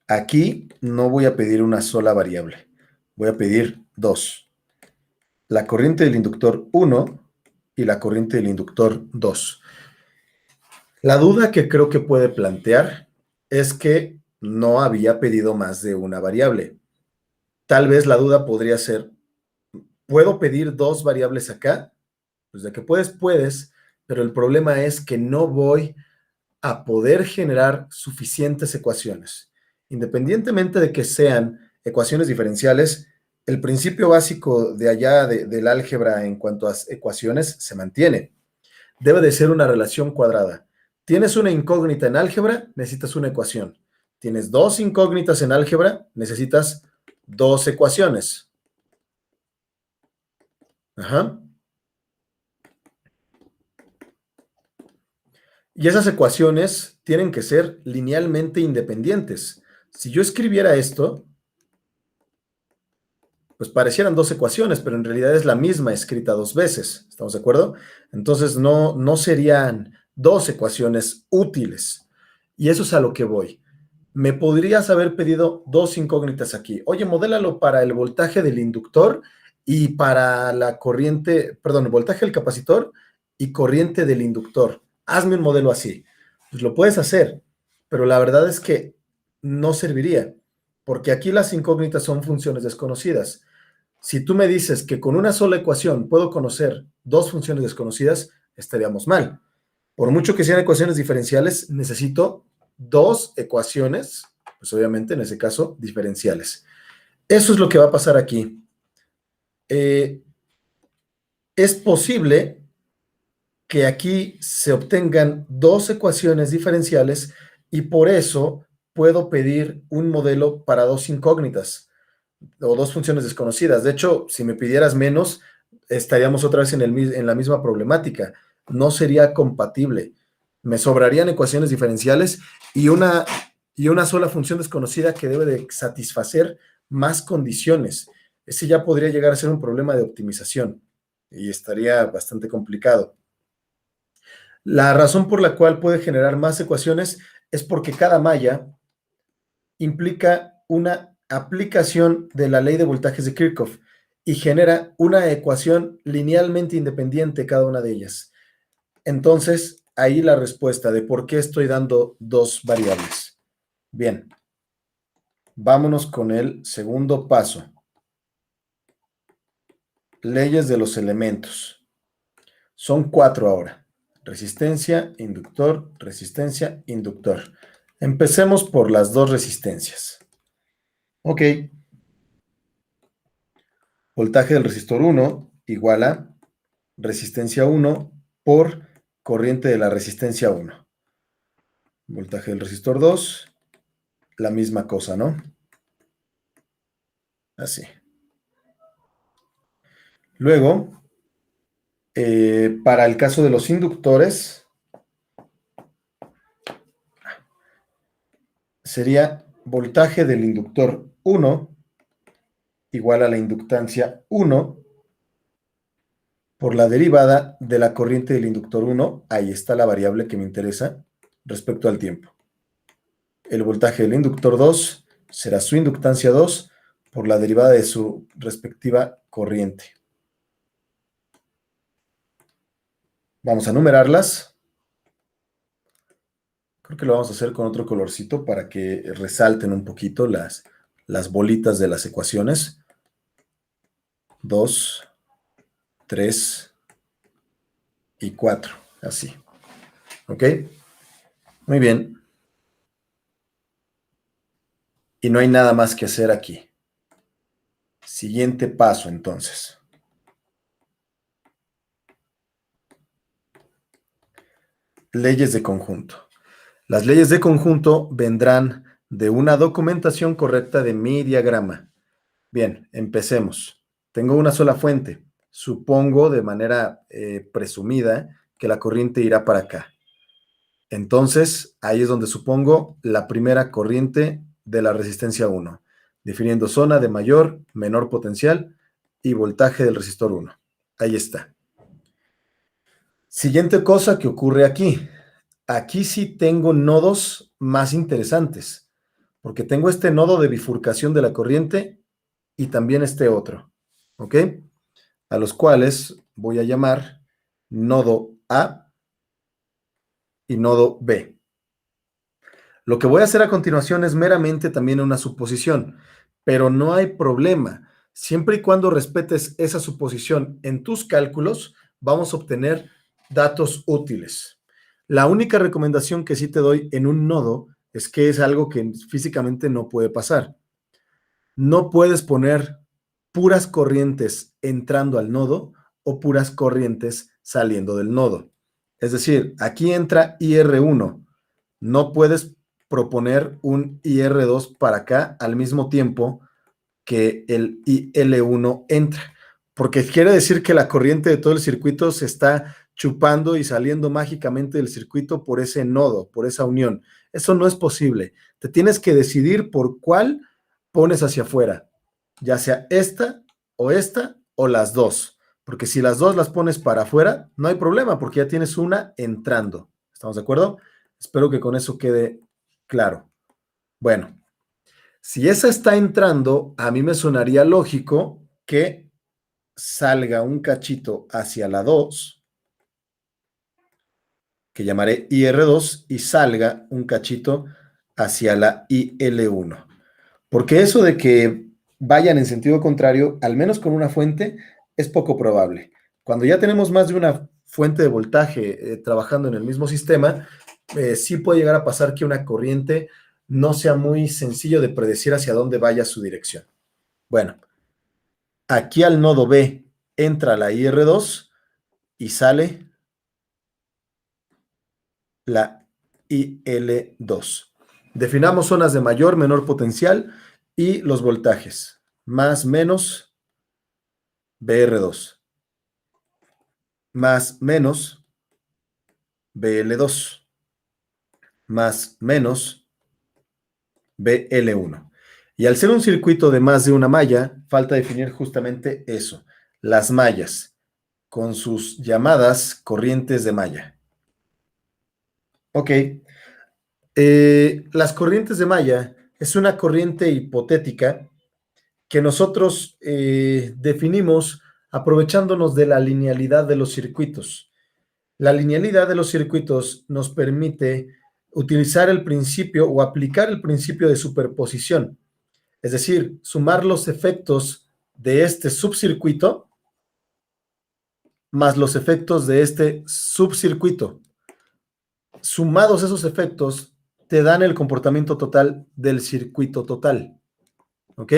Aquí no voy a pedir una sola variable, voy a pedir dos. La corriente del inductor 1 y la corriente del inductor 2. La duda que creo que puede plantear es que no había pedido más de una variable. Tal vez la duda podría ser, ¿puedo pedir dos variables acá? Pues de que puedes, pero el problema es que no voy a poder generar suficientes ecuaciones. Independientemente de que sean ecuaciones diferenciales, el principio básico de allá del álgebra en cuanto a ecuaciones se mantiene. Debe de ser una relación cuadrada. Tienes una incógnita en álgebra, necesitas una ecuación. Tienes dos incógnitas en álgebra, necesitas dos ecuaciones. Ajá. Y esas ecuaciones tienen que ser linealmente independientes. Si yo escribiera esto, pues parecieran dos ecuaciones, pero en realidad es la misma escrita dos veces. ¿Estamos de acuerdo? Entonces no serían dos ecuaciones útiles. Y eso es a lo que voy. Me podrías haber pedido dos incógnitas aquí. Oye, modélalo para el voltaje del inductor y para la corriente, perdón, el voltaje del capacitor y corriente del inductor. Hazme un modelo así. Pues lo puedes hacer, pero la verdad es que no serviría, porque aquí las incógnitas son funciones desconocidas. Si tú me dices que con una sola ecuación puedo conocer dos funciones desconocidas, estaríamos mal. Por mucho que sean ecuaciones diferenciales, necesito dos ecuaciones, pues obviamente en ese caso diferenciales. Eso es lo que va a pasar aquí. Es posible que aquí se obtengan dos ecuaciones diferenciales y por eso puedo pedir un modelo para dos incógnitas o dos funciones desconocidas. De hecho, si me pidieras menos, estaríamos otra vez en la misma problemática. No sería compatible. Me sobrarían ecuaciones diferenciales y una sola función desconocida que debe de satisfacer más condiciones. Ese ya podría llegar a ser un problema de optimización y estaría bastante complicado. La razón por la cual puede generar más ecuaciones es porque cada malla implica una aplicación de la ley de voltajes de Kirchhoff y genera una ecuación linealmente independiente cada una de ellas. Entonces, ahí la respuesta de por qué estoy dando dos variables. Bien, vámonos con el segundo paso. Leyes de los elementos. Son 4 ahora. Resistencia, inductor. Empecemos por las dos resistencias. Ok. Voltaje del resistor 1 igual a resistencia 1 por corriente de la resistencia 1. Voltaje del resistor 2, la misma cosa, ¿no? Así. Luego, para el caso de los inductores, sería voltaje del inductor 1 igual a la inductancia 1 por la derivada de la corriente del inductor 1. Ahí está la variable que me interesa respecto al tiempo. El voltaje del inductor 2 será su inductancia 2 por la derivada de su respectiva corriente. Vamos a numerarlas. Creo que lo vamos a hacer con otro colorcito para que resalten un poquito las bolitas de las ecuaciones. 2, 3 y 4. Así. ¿Ok? Muy bien. Y no hay nada más que hacer aquí. Siguiente paso, entonces. Leyes de conjunto. Las leyes de conjunto vendrán de una documentación correcta de mi diagrama. Bien, empecemos. Tengo una sola fuente. Supongo de manera presumida que la corriente irá para acá. Entonces, ahí es donde supongo la primera corriente de la resistencia 1, definiendo zona de mayor, menor potencial y voltaje del resistor 1. Ahí está. Siguiente cosa que ocurre aquí. Aquí sí tengo nodos más interesantes, porque tengo este nodo de bifurcación de la corriente y también este otro, ¿ok? A los cuales voy a llamar nodo A y nodo B. Lo que voy a hacer a continuación es meramente también una suposición, pero no hay problema. Siempre y cuando respetes esa suposición en tus cálculos, vamos a obtener datos útiles. La única recomendación que sí te doy en un nodo es que es algo que físicamente no puede pasar. No puedes poner puras corrientes entrando al nodo o puras corrientes saliendo del nodo. Es decir, aquí entra IR1. No puedes proponer un IR2 para acá al mismo tiempo que el IL1 entra, porque quiere decir que la corriente de todo el circuito se está chupando y saliendo mágicamente del circuito por ese nodo, por esa unión. Eso no es posible. Te tienes que decidir por cuál pones hacia afuera, ya sea esta o las dos, porque si las dos las pones para afuera, no hay problema, porque ya tienes una entrando. ¿Estamos de acuerdo? Espero que con eso quede claro. Bueno, si esa está entrando, a mí me sonaría lógico que salga un cachito hacia la 2, que llamaré IR2, y salga un cachito hacia la IL1. Porque eso de que vayan en sentido contrario, al menos con una fuente, es poco probable. Cuando ya tenemos más de una fuente de voltaje trabajando en el mismo sistema, sí puede llegar a pasar que una corriente no sea muy sencillo de predecir hacia dónde vaya su dirección. Bueno, aquí al nodo B entra la IR2 y sale la IL2. Definamos zonas de mayor, menor potencial y los voltajes. Más, menos, BR2. Más, menos, BL2. Más, menos, BL1. Y al ser un circuito de más de una malla, falta definir justamente eso, las mallas, con sus llamadas corrientes de malla. Ok, las corrientes de malla es una corriente hipotética que nosotros definimos aprovechándonos de la linealidad de los circuitos. La linealidad de los circuitos nos permite utilizar el principio o aplicar el principio de superposición, es decir, sumar los efectos de este subcircuito más los efectos de este subcircuito. Sumados esos efectos, te dan el comportamiento total del circuito total. ¿Ok?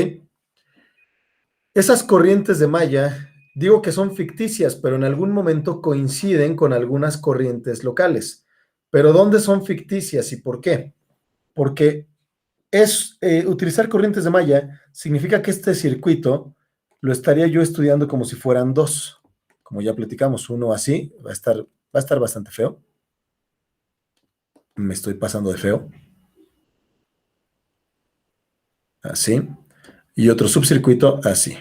Esas corrientes de malla, digo que son ficticias, pero en algún momento coinciden con algunas corrientes locales. ¿Pero dónde son ficticias y por qué? Porque utilizar corrientes de malla significa que este circuito lo estaría yo estudiando como si fueran dos. Como ya platicamos, uno así va a estar bastante feo. Me estoy pasando de feo. Así. Y otro subcircuito así.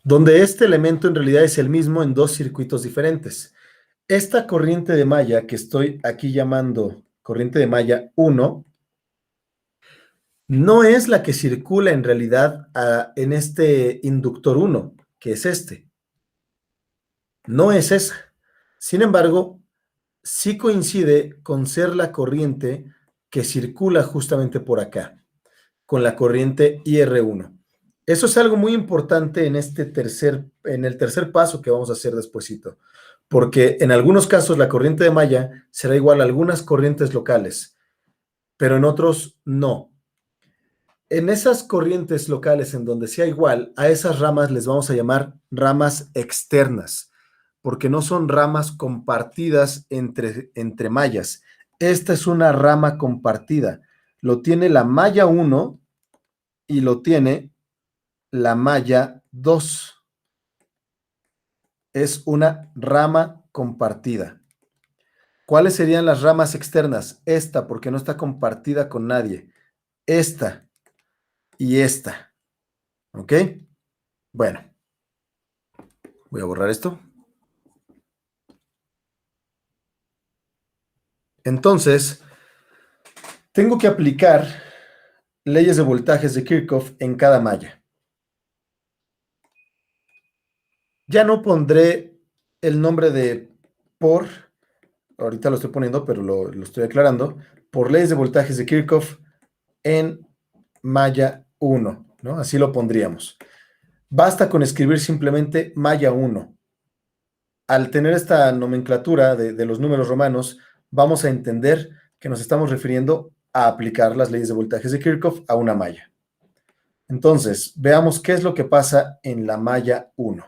Donde este elemento en realidad es el mismo en dos circuitos diferentes. Esta corriente de malla que estoy aquí llamando corriente de malla 1, no es la que circula en realidad en este inductor 1, que es este. No es esa. Sin embargo, sí coincide con ser la corriente que circula justamente por acá, con la corriente IR1. Eso es algo muy importante en el tercer paso que vamos a hacer despuesito, porque en algunos casos la corriente de malla será igual a algunas corrientes locales, pero en otros no. En esas corrientes locales en donde sea igual, a esas ramas les vamos a llamar ramas externas, porque no son ramas compartidas entre mallas. Esta es una rama compartida. Lo tiene la malla 1 y lo tiene la malla 2. Es una rama compartida. ¿Cuáles serían las ramas externas? Esta, porque no está compartida con nadie. Esta y esta. ¿Ok? Bueno, voy a borrar esto. Entonces, tengo que aplicar leyes de voltajes de Kirchhoff en cada malla. Ya no pondré el nombre de por, ahorita lo estoy poniendo, pero lo estoy aclarando, por leyes de voltajes de Kirchhoff en malla 1, ¿no? Así lo pondríamos. Basta con escribir simplemente malla 1. Al tener esta nomenclatura de los números romanos, vamos a entender que nos estamos refiriendo a aplicar las leyes de voltajes de Kirchhoff a una malla. Entonces, veamos qué es lo que pasa en la malla 1.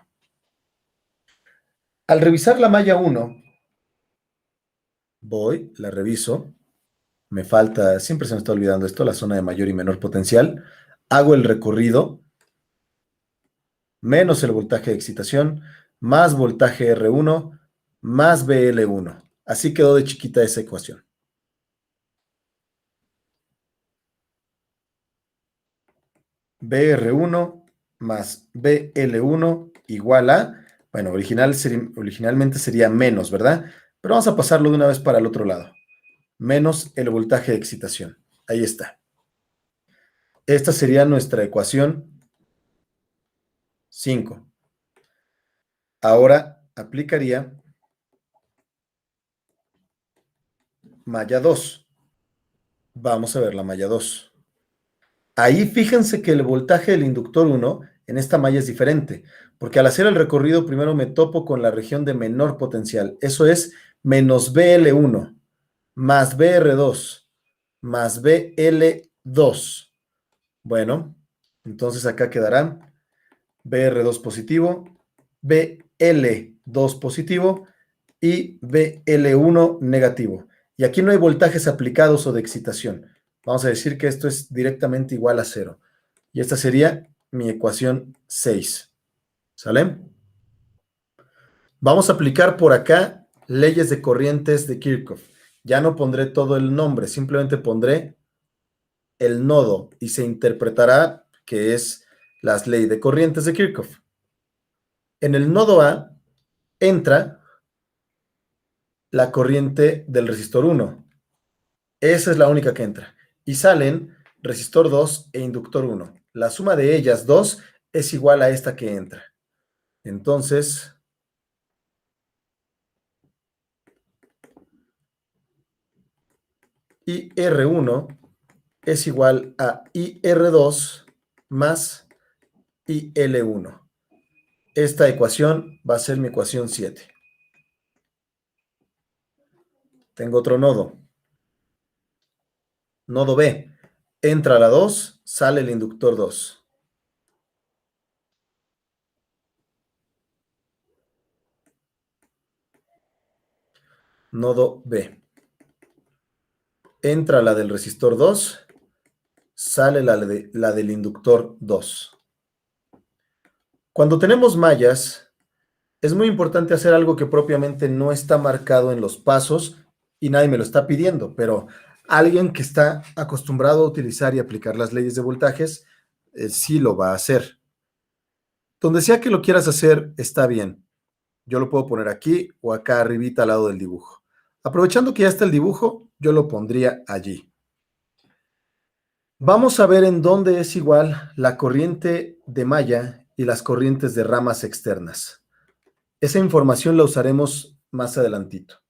Al revisar la malla 1, la reviso, me falta, siempre se me está olvidando esto, la zona de mayor y menor potencial, hago el recorrido, menos el voltaje de excitación, más voltaje R1, más BL1. Así quedó de chiquita esa ecuación. BR1 más BL1 igual a, bueno, originalmente sería menos, ¿verdad? Pero vamos a pasarlo de una vez para el otro lado. Menos el voltaje de excitación. Ahí está. Esta sería nuestra ecuación 5. Ahora aplicaría malla 2. Vamos a ver la malla 2. Ahí fíjense que el voltaje del inductor 1 en esta malla es diferente, porque al hacer el recorrido primero me topo con la región de menor potencial. Eso es menos BL1 más BR2 más BL2. Bueno, entonces acá quedará BR2 positivo, BL2 positivo y BL1 negativo. Y aquí no hay voltajes aplicados o de excitación. Vamos a decir que esto es directamente igual a 0. Y esta sería mi ecuación 6. ¿Sale? Vamos a aplicar por acá leyes de corrientes de Kirchhoff. Ya no pondré todo el nombre, simplemente pondré el nodo y se interpretará que es las leyes de corrientes de Kirchhoff. En el nodo A entra la corriente del resistor 1. Esa es la única que entra. Y salen resistor 2 e inductor 1. La suma de ellas dos es igual a esta que entra. Entonces, IR1 es igual a IR2 más IL1. Esta ecuación va a ser mi ecuación 7. Tengo otro nodo. Nodo B, entra la 2, sale el inductor 2. Nodo B, entra la del resistor 2, sale la del inductor 2. Cuando tenemos mallas, es muy importante hacer algo que propiamente no está marcado en los pasos y nadie me lo está pidiendo, pero alguien que está acostumbrado a utilizar y aplicar las leyes de voltajes, sí lo va a hacer. Donde sea que lo quieras hacer, está bien. Yo lo puedo poner aquí o acá arribita al lado del dibujo. Aprovechando que ya está el dibujo, yo lo pondría allí. Vamos a ver en dónde es igual la corriente de malla y las corrientes de ramas externas. Esa información la usaremos más adelantito.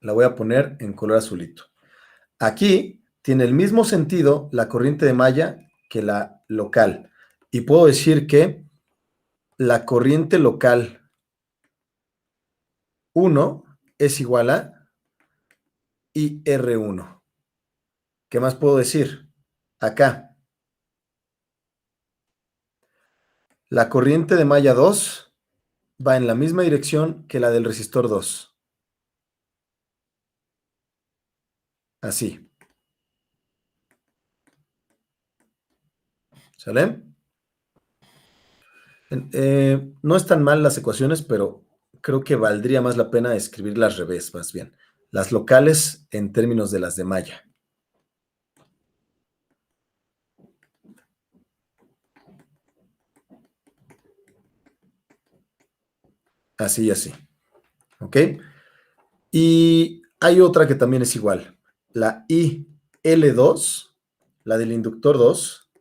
La voy a poner en color azulito. Aquí tiene el mismo sentido la corriente de malla que la local. Y puedo decir que la corriente local 1 es igual a IR1. ¿Qué más puedo decir? Acá, la corriente de malla 2 va en la misma dirección que la del resistor 2. Así. ¿Sale? No están mal las ecuaciones, pero creo que valdría más la pena escribirlas al revés, más bien. Las locales en términos de las de malla. Así y así. ¿Ok? Y hay otra que también es igual. La IL2, la del inductor 2,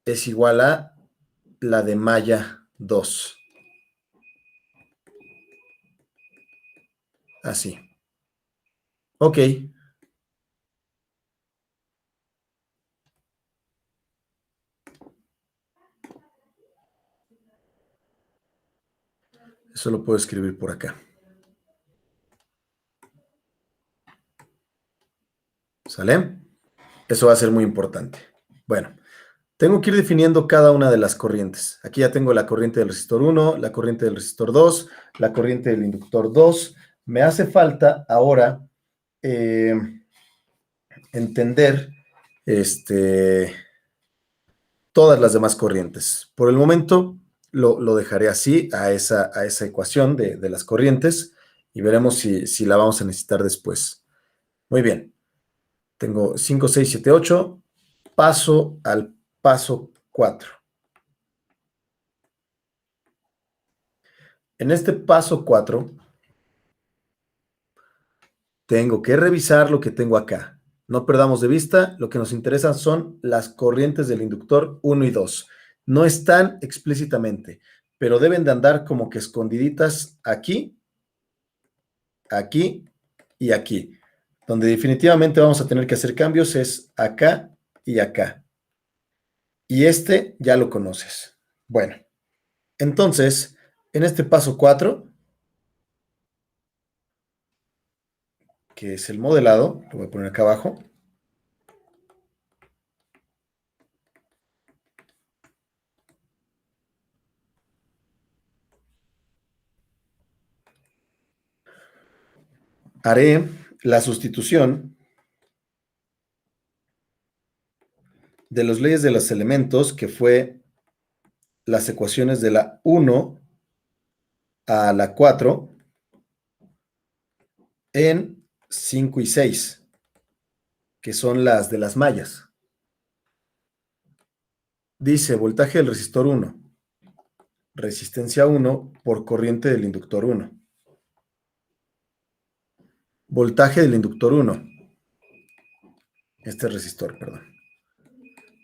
es igual a la de malla 2. Así. Ok. Eso lo puedo escribir por acá. ¿Sale? Eso va a ser muy importante. Bueno, tengo que ir definiendo cada una de las corrientes. Aquí ya tengo la corriente del resistor 1, la corriente del resistor 2, la corriente del inductor 2. Me hace falta ahora entender todas las demás corrientes. Por el momento lo dejaré así, a esa ecuación de las corrientes, y veremos si la vamos a necesitar después. Muy bien. Tengo 5, 6, 7, 8. Paso al paso 4. En este paso 4, tengo que revisar lo que tengo acá. No perdamos de vista, lo que nos interesan son las corrientes del inductor 1 y 2. No están explícitamente, pero deben de andar como que escondiditas aquí, aquí y aquí. Donde definitivamente vamos a tener que hacer cambios es acá y acá. Y este ya lo conoces. Bueno, entonces, en este paso 4, que es el modelado, lo voy a poner acá abajo. Haré la sustitución de las leyes de los elementos, que fue las ecuaciones de la 1 a la 4, en 5 y 6, que son las de las mallas. Dice voltaje del resistor 1, resistencia 1 por corriente del inductor 1. Voltaje del inductor 1, este resistor, perdón,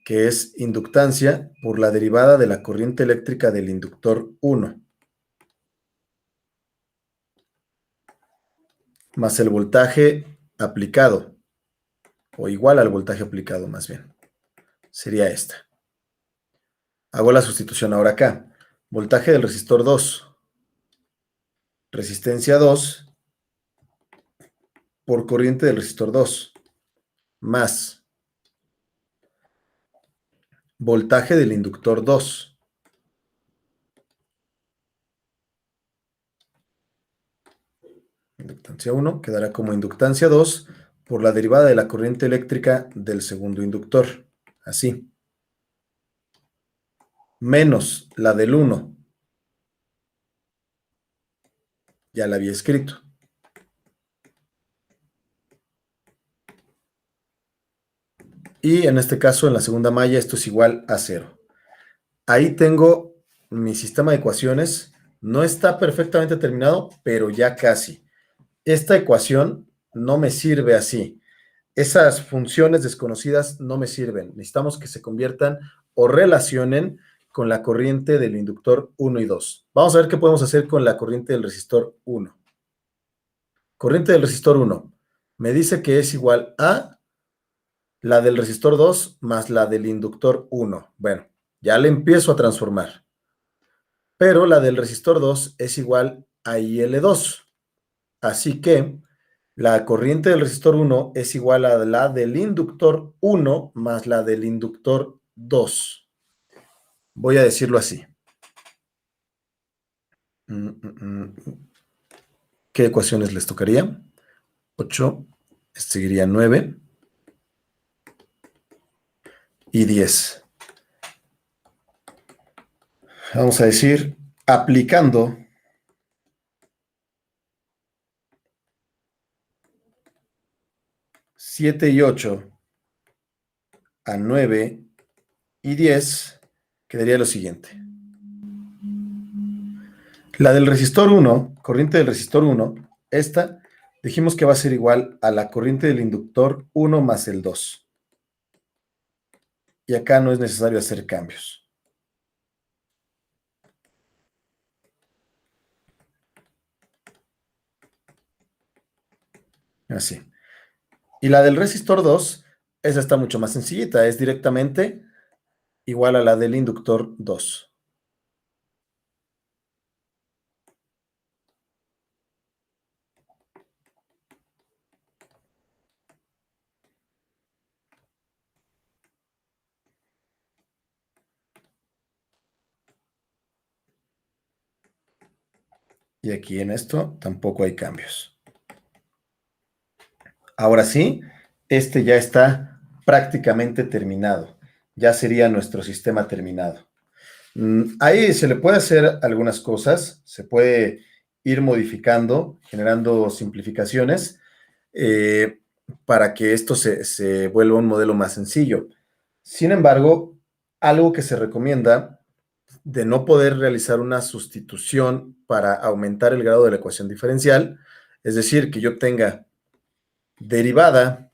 que es inductancia por la derivada de la corriente eléctrica del inductor 1, más el voltaje aplicado, o igual al voltaje aplicado más bien, sería esta. Hago la sustitución ahora acá. Voltaje del resistor 2, resistencia 2 por corriente del resistor 2. más voltaje del inductor 2. Inductancia 1 quedará como inductancia 2 por la derivada de la corriente eléctrica del segundo inductor. Así. Menos la del 1. Ya la había escrito. Y en este caso, en la segunda malla, esto es igual a 0. Ahí tengo mi sistema de ecuaciones. No está perfectamente terminado, pero ya casi. Esta ecuación no me sirve así. Esas funciones desconocidas no me sirven. Necesitamos que se conviertan o relacionen con la corriente del inductor 1 y 2. Vamos a ver qué podemos hacer con la corriente del resistor 1. Corriente del resistor 1. Me dice que es igual a la del resistor 2 más la del inductor 1. Bueno, ya le empiezo a transformar. Pero la del resistor 2 es igual a IL2. Así que la corriente del resistor 1 es igual a la del inductor 1 más la del inductor 2. Voy a decirlo así. ¿Qué ecuaciones les tocaría? 8, seguiría 9 y 10. Vamos a decir, aplicando siete y 8 a 9 y 10, quedaría lo siguiente. La del resistor 1, corriente del resistor 1, esta dijimos que va a ser igual a la corriente del inductor 1 más el 2. Y acá no es necesario hacer cambios. Así. Y la del resistor 2, esa está mucho más sencillita, es directamente igual a la del inductor 2. Y aquí en esto tampoco hay cambios. Ahora sí, este ya está prácticamente terminado. Ya sería nuestro sistema terminado. Ahí se le puede hacer algunas cosas, se puede ir modificando, generando simplificaciones para que esto se vuelva un modelo más sencillo. Sin embargo, algo que se recomienda de no poder realizar una sustitución para aumentar el grado de la ecuación diferencial, es decir, que yo tenga derivada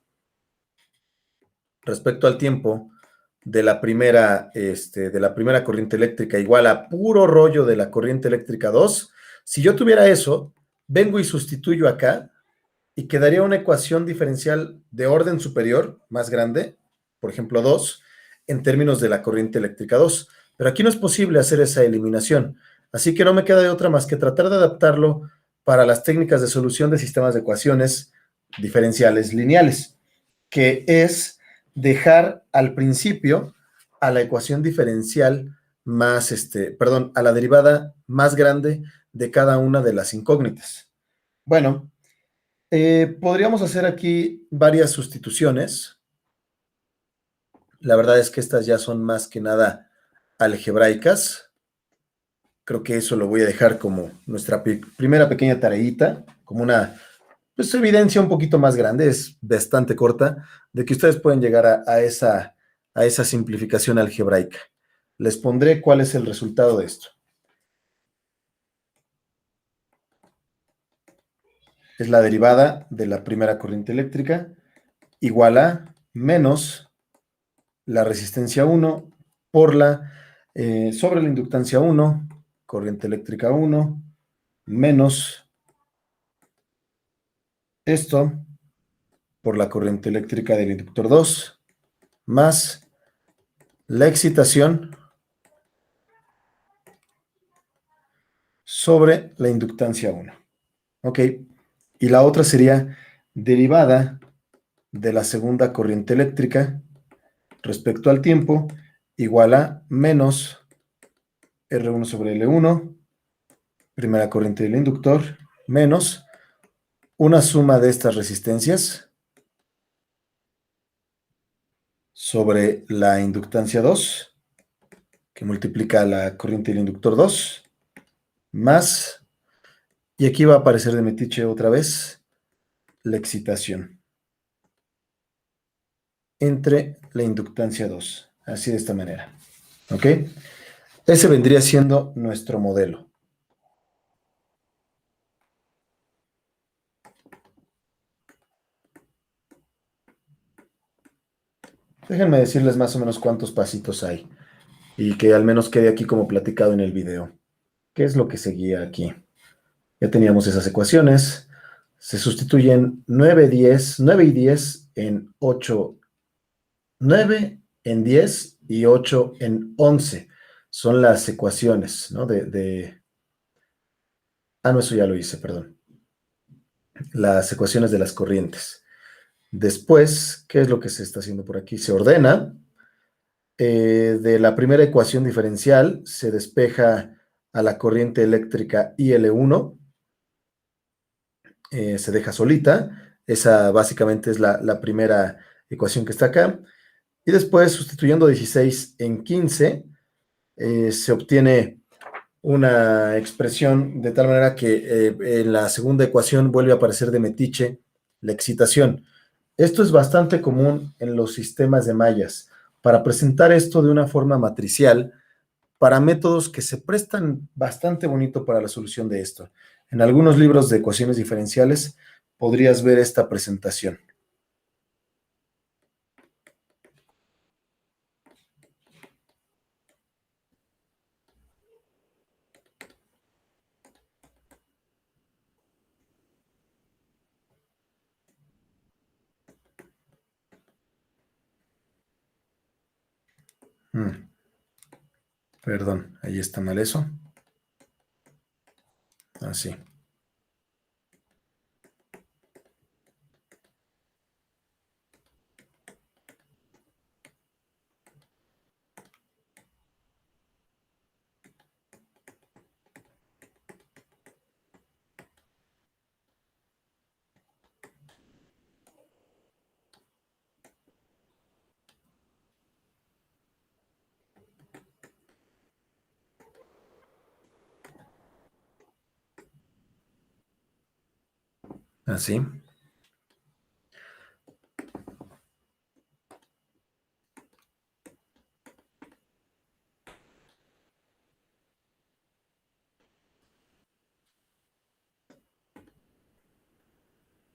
respecto al tiempo de la primera corriente eléctrica igual a puro rollo de la corriente eléctrica 2. Si yo tuviera eso, vengo y sustituyo acá y quedaría una ecuación diferencial de orden superior, más grande, por ejemplo 2, en términos de la corriente eléctrica 2. Pero aquí no es posible hacer esa eliminación. Así que no me queda de otra más que tratar de adaptarlo para las técnicas de solución de sistemas de ecuaciones diferenciales lineales, que es dejar al principio a la ecuación diferencial más, perdón, a la derivada más grande de cada una de las incógnitas. Bueno, podríamos hacer aquí varias sustituciones. La verdad es que estas ya son más que nada algebraicas. Creo que eso lo voy a dejar como nuestra primera pequeña tareita, como una pues, evidencia un poquito más grande, es bastante corta, de que ustedes pueden llegar a esa simplificación algebraica. Les pondré cuál es el resultado de esto. Es la derivada de la primera corriente eléctrica igual a menos la resistencia 1 por sobre la inductancia 1, corriente eléctrica 1, menos esto por la corriente eléctrica del inductor 2, más la excitación sobre la inductancia 1. ¿Ok? Y la otra sería derivada de la segunda corriente eléctrica respecto al tiempo igual a menos R1 sobre L1, primera corriente del inductor, menos una suma de estas resistencias sobre la inductancia 2, que multiplica la corriente del inductor 2, más, y aquí va a aparecer de metiche otra vez, la excitación entre la inductancia 2, así de esta manera, ¿ok? Ese vendría siendo nuestro modelo. Déjenme decirles más o menos cuántos pasitos hay y que al menos quede aquí como platicado en el video. ¿Qué es lo que seguía aquí? Ya teníamos esas ecuaciones. Se sustituyen 9 y 10 en 8, 9 en 10 y 8 en 11. Son las ecuaciones, ¿no? No, eso ya lo hice, perdón. Las ecuaciones de las corrientes. Después, ¿qué es lo que se está haciendo por aquí? Se ordena. De la primera ecuación diferencial se despeja a la corriente eléctrica IL1, se deja solita. Esa básicamente es la primera ecuación que está acá. Y después, sustituyendo 16 en 15, se obtiene una expresión de tal manera que en la segunda ecuación vuelve a aparecer de metiche la excitación. Esto es bastante común en los sistemas de mallas. Para presentar esto de una forma matricial, para métodos que se prestan bastante bonito para la solución de esto. En algunos libros de ecuaciones diferenciales podrías ver esta presentación. Perdón, ahí está mal eso. Así. Así.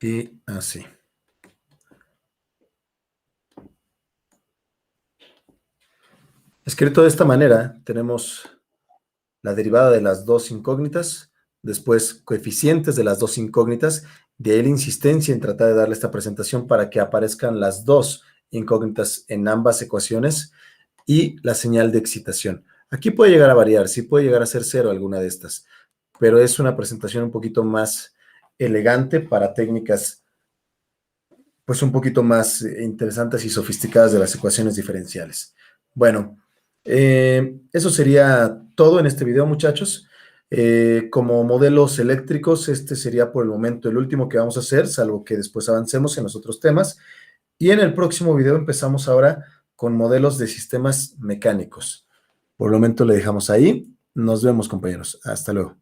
Y así. Escrito de esta manera, tenemos la derivada de las dos incógnitas, después coeficientes de las dos incógnitas, de ahí la insistencia en tratar de darle esta presentación para que aparezcan las dos incógnitas en ambas ecuaciones y la señal de excitación. Aquí puede llegar a variar, sí puede llegar a ser cero alguna de estas, pero es una presentación un poquito más elegante para técnicas pues un poquito más interesantes y sofisticadas de las ecuaciones diferenciales. Bueno, eso sería todo en este video, muchachos. Como modelos eléctricos, este sería por el momento el último que vamos a hacer, salvo que después avancemos en los otros temas. Y en el próximo video empezamos ahora con modelos de sistemas mecánicos. Por el momento le dejamos ahí. Nos vemos, compañeros. Hasta luego.